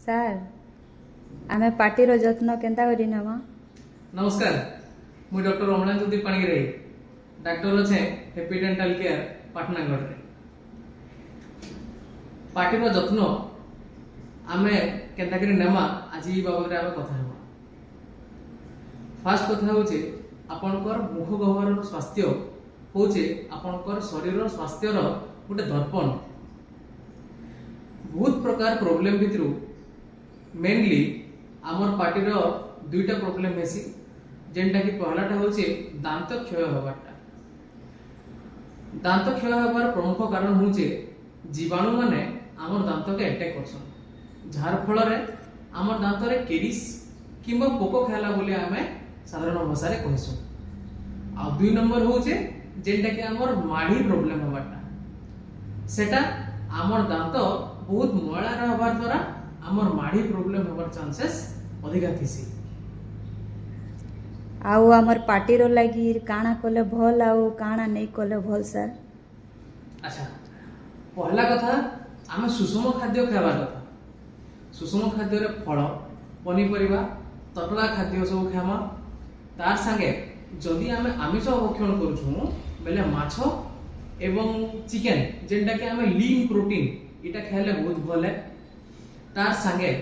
Sir ଆମେ ପାଟିର ଯତ୍ନ କେନ୍ତା କରି ନେମା? नमस्कार मुझे डॉक्टर रमणा ज्योति पाणिग्राही डॉक्टर अच्छे हैप्पी डेंटल केयर पाटनागढ़ रे पाटीर जत्न आमे केन्ता करी नेमा आज ई बाबद रे आमे कथा हेबा। फास्ट कथा होचे आपनकर मुख गह्वरर स्वास्थ्य होचे आपनकर शरीर स्वास्थ्यर गोटे दर्पण। बहुत प्रकार प्रॉब्लम भितरु मेनली आमर पाटीर दुईटा प्रॉब्लम हेसी जेनटा कि पहलाटा होचे दांत क्षय होबाटा। दांत क्षय होबार प्रमुख कारण होचे जीवाणु माने आमर दांत के अटैक करसन जार फल रे आमर दांत रे केरिस किंबा पोको खाला बोले आमे साधारण भाषा रे कहसु। आ दुई नंबर होचे जेनटा कि आमर माढ़ी प्रॉब्लम होबाटा। सेटा आमर दांत बहुत मयला रहबार द्वारा आमर माढ़ी प्रॉब्लम होबार चांसेस अधिका थिसी। आउ आमर पाटीर लागी काଣା कले भल आउ काଣା नहीं कले भल सर? अच्छा पहला कथा आमे सुषम खाद्य खावा कथा। सुषम खाद्य रे फल पनीपरिबा तटका खाद्य सब खामा। तार संगे जदि आमे आमिष भक्षण करूछु बेले माछ एवं चिकन जेनटा कि आमे लीन प्रोटीन इटा खाइले बहुत भल है। तार संगे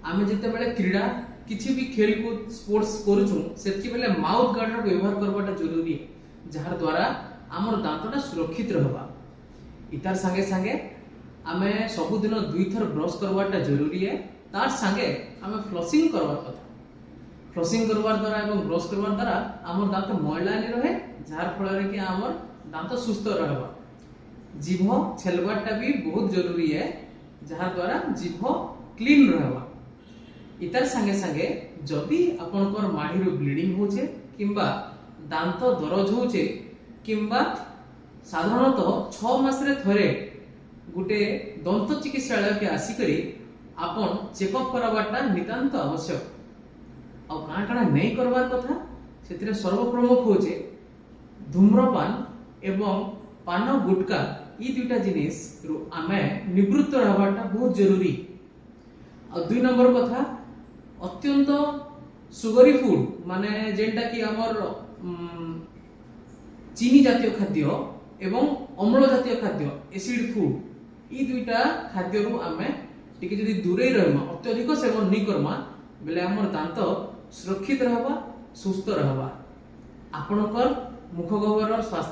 आमे जते बेले क्रीड़ा किछि भी खेल कूद स्पोर्ट्स करूछु सेति बेले माउथ गार्ड रो व्यवहार करबाटा जरूरी है जहार द्वारा हमर दांतटा सुरक्षित रहबा। इतार संगे संगे आमे सब दिन दुई थर ब्रश करबाटा जरूरी है। तार संगे आमे फ्लशिंग करबार कथा। फ्लशिंग करबार द्वारा एवं ब्रश करबार द्वारा हमर दांत मयला नि रहे जहार फल रे कि हमर दांत सुस्थ रहबा। जीभ छेलबाटा भी बहुत जरूरी है जहार द्वारा जीभ क्लीन रहबा। इतार संगे संगे जदि आपनकर माढ़ीरो ब्लीडिंग होचे किंबा दांत दरज होचे किंबा साधारणतः 6 मास रे थरे गुटे दंत चिकित्सालय के आसी करी आपन चेकअप करवाटा नितांत आवश्यक। आ काना काना नहीं करबार कथा सेतिरे सर्वप्रमुख होचे धूम्रपान एवं पान गुटका ई दुईटा जिनिस रु आमे निवृत्त रहबाटा बहुत जरूरी। आ दुई नंबर कथा अत्यंत सुगरी फूड माने जेनटा कि हमर चीनी जातीय खाद्य एवं अम्ल जातीय खाद्य एसिड फूड ई दुईटा खाद्य रु आमे टिके जदि दूरे रहमा अत्यधिक सेवन नहीं करमा बेले हमर दांत सुरक्षित रहबा सुस्थ रहबा। आपनकर मुख गह्वरर स्वास्थ्य